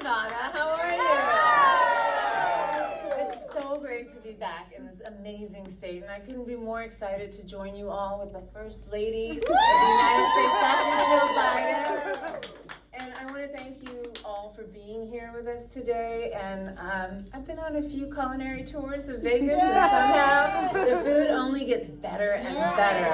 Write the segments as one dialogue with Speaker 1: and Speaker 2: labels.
Speaker 1: Nevada. How are you? It's so great to be back in this amazing state, and I couldn't be more excited to join you all with the First Lady of the United States, Dr. Jill Biden. And I want to thank you all for being here with us today. And I've been on a few culinary tours of Vegas, and somehow the food only gets better and better.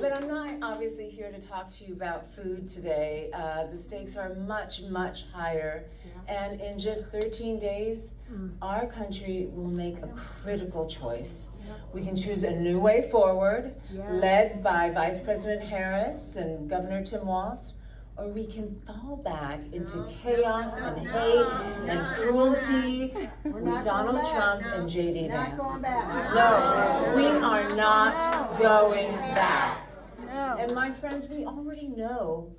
Speaker 1: But I'm not obviously here to talk to you about food today. The stakes are much, much higher. And in just 13 days, our country will make a critical choice. We can choose a new way forward, led by Vice President Harris and Governor Tim Walz, or we can fall back into chaos and hate and cruelty with Donald Trump and J.D. Vance. No, we are not going back. And my friends, we already know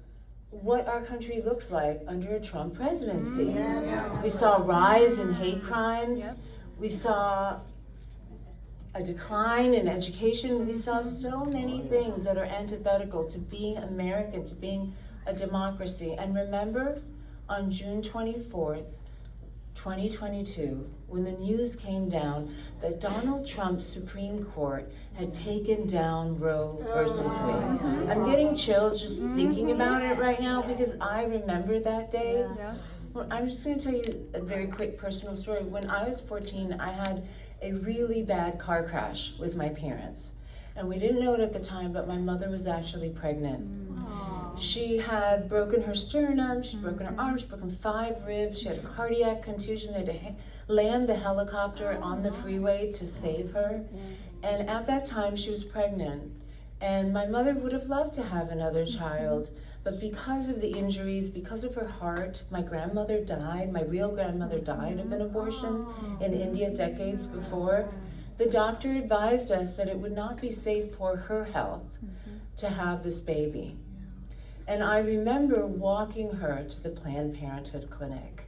Speaker 1: what our country looks like under a Trump presidency. We saw a rise in hate crimes. We saw a decline in education. We saw so many things that are antithetical to being American, to being a democracy. And remember, on June 24th, 2022, when the news came down that Donald Trump's Supreme Court had taken down Roe versus Wade. I'm getting chills just thinking about it right now because I remember that day. Well, I'm just going to tell you a very quick personal story. When I was 14, I had a really bad car crash with my parents. And we didn't know it at the time, but my mother was actually pregnant. She had broken her sternum, she'd broken her arm, she'd broken 5 ribs, she had a cardiac contusion. They had to land the helicopter on the freeway to save her. And at that time, she was pregnant. And my mother would have loved to have another child, but because of the injuries, because of her heart, my grandmother died, my real grandmother died of an abortion in India decades before. The doctor advised us that it would not be safe for her health to have this baby. And I remember walking her to the Planned Parenthood clinic.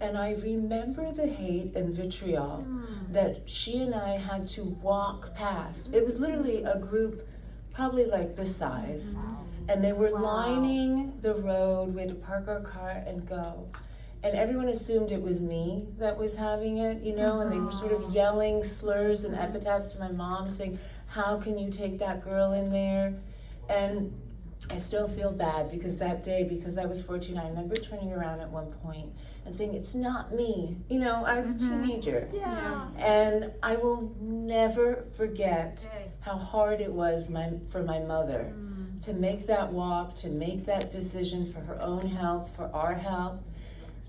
Speaker 1: And I remember the hate and vitriol that she and I had to walk past. It was literally a group probably like this size. And they were lining the road. We had to park our car and go. And everyone assumed it was me that was having it, you know, and they were sort of yelling slurs and epithets to my mom saying, how can you take that girl in there? And I still feel bad because that day, because I was 14, I remember turning around at one point and saying, it's not me. You know, I was a teenager. And I will never forget how hard it was for my mother to make that walk, to make that decision for her own health, for our health.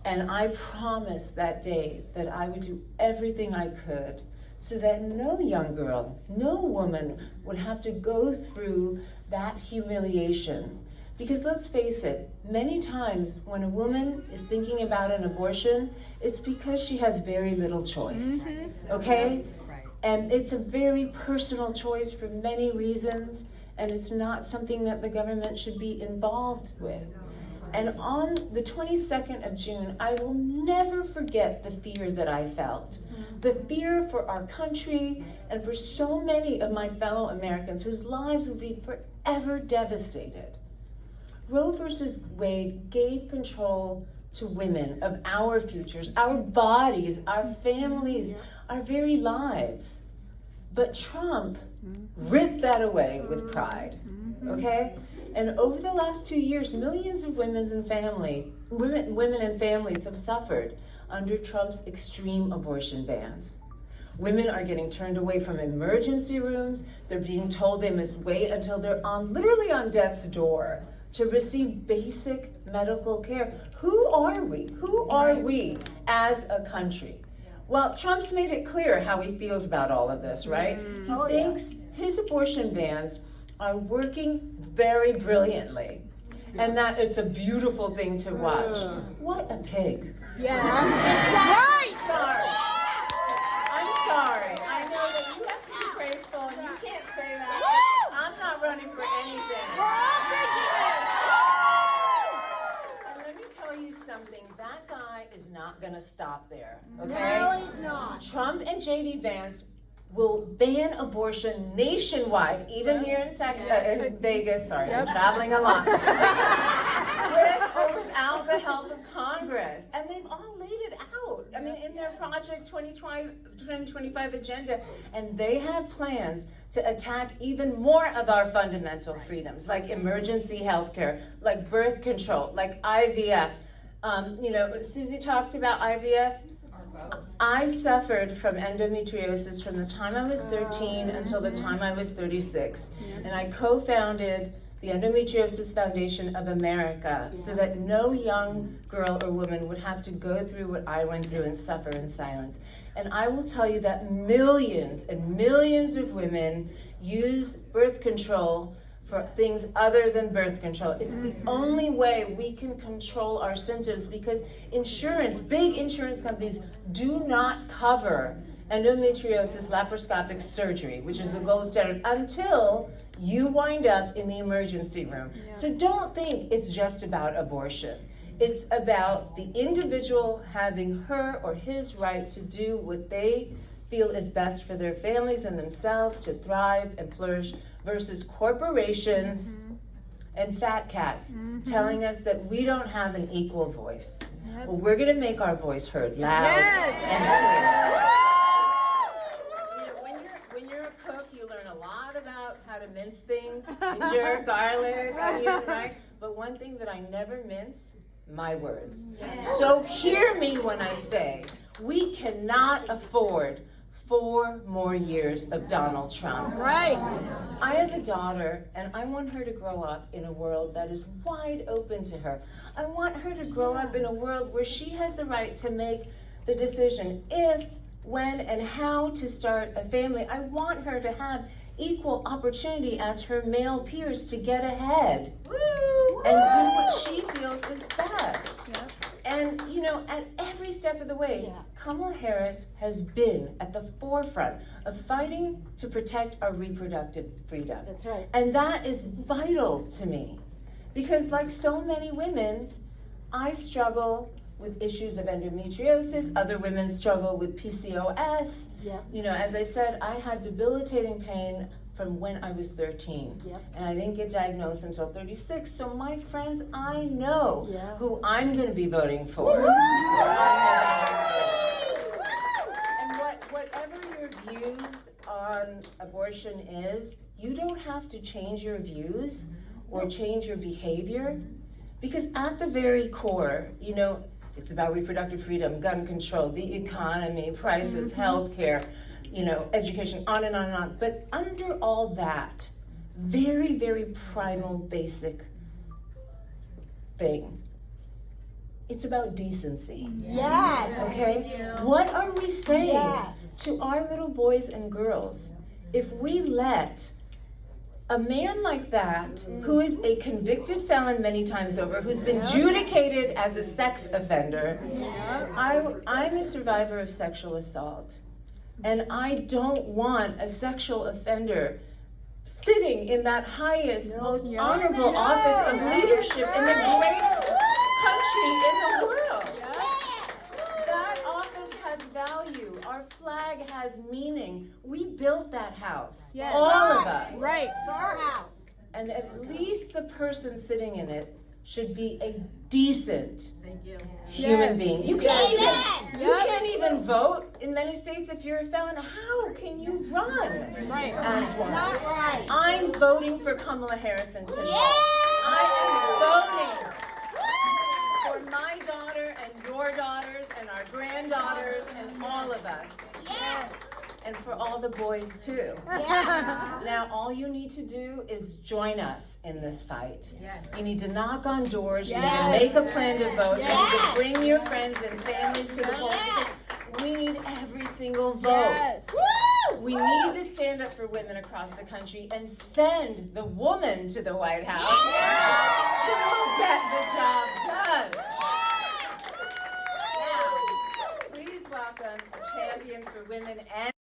Speaker 1: And I promised that day that I would do everything I could so that no young girl, no woman would have to go through that humiliation. Because let's face it, many times when a woman is thinking about an abortion, it's because she has very little choice, okay? And it's a very personal choice for many reasons, and it's not something that the government should be involved with. And on the 22nd of June, I will never forget the fear that I felt. The fear for our country and for so many of my fellow Americans whose lives would be forever devastated. Roe versus Wade gave control to women of our futures, our bodies, our families, our very lives. But Trump ripped that away with pride, okay? And over the last 2 years, millions of women and families have suffered under Trump's extreme abortion bans. Women are getting turned away from emergency rooms. They're being told they must wait until they're literally on death's door to receive basic medical care. Who are we? Who are we as a country? Well, Trump's made it clear how he feels about all of this, right? He thinks his abortion bans are working very brilliantly, and that it's a beautiful thing to watch. What a pig. Right! Sorry. I'm sorry. I know that you have to be graceful and you can't say that. I'm not running for anything. And let me tell you something. That guy is not going to stop there, okay?
Speaker 2: No, he's not.
Speaker 1: Trump and J.D. Vance will ban abortion nationwide, even here in Texas, in Vegas. Sorry, I'm traveling a lot. With or without the help of Congress. progress, and they've all laid it out. I mean, in their Project 2025 agenda, and they have plans to attack even more of our fundamental freedoms, like emergency health care, like birth control, like IVF. Susie talked about IVF. I suffered from endometriosis from the time I was 13 until the time I was 36, and I co-founded the Endometriosis Foundation of America so that no young girl or woman would have to go through what I went through and suffer in silence. And I will tell you that millions and millions of women use birth control for things other than birth control. It's the only way we can control our symptoms, because big insurance companies do not cover endometriosis laparoscopic surgery, which is the gold standard, until you wind up in the emergency room. So don't think it's just about abortion. It's about the individual having her or his right to do what they feel is best for their families and themselves to thrive and flourish, versus corporations and fat cats telling us that we don't have an equal voice. Well, we're going to make our voice heard loud and clear. When you're a cook, you learn a lot about how to mince things, ginger, garlic, onion, right? But one thing that I never mince, my words. So hear me when I say we cannot afford 4 more years of Donald Trump.
Speaker 2: Right.
Speaker 1: I have a daughter, and I want her to grow up in a world that is wide open to her. I want her to grow up in a world where she has the right to make the decision if, when, and how to start a family. I want her to have equal opportunity as her male peers to get ahead and do what she feels is best. And, at every step of the way, Kamala Harris has been at the forefront of fighting to protect our reproductive freedom.
Speaker 2: That's right.
Speaker 1: And that is vital to me, because like so many women, I struggle with issues of endometriosis. Other women struggle with PCOS. As I said, I had debilitating pain from when I was 13. And I didn't get diagnosed until 36. So my friends, I know who I'm going to be voting for. And whatever your views on abortion is, you don't have to change your views or change your behavior, because at the very core, it's about reproductive freedom, gun control, the economy, prices, healthcare, education, on and on and on. But under all that, very, very primal, basic thing, it's about decency.
Speaker 2: Yes.
Speaker 1: Okay? What are we saying to our little boys and girls if we let a man like that, who is a convicted felon many times over, who's been adjudicated as a sex offender? I'm a survivor of sexual assault. And I don't want a sexual offender sitting in that highest, most honorable office of leadership in the greatest country in the world. That office has value. Our flag has meaning. We built that house, all of us.
Speaker 2: Right. It's our house.
Speaker 1: And at least the person sitting in it should be a decent human being. You can't even vote in many states if you're a felon. How can you run as one?
Speaker 2: Not right.
Speaker 1: I'm voting for Kamala Harris tonight. I am voting for my daughter and your daughters and our granddaughters and all of us. And for all the boys too. Now all you need to do is join us in this fight. You need to knock on doors, you need to make a plan to vote, you need to bring your friends and families to the polls, because we need every single vote. We need to stand up for women across the country and send the woman to the White House who will get the job done. Now, please welcome a champion for women and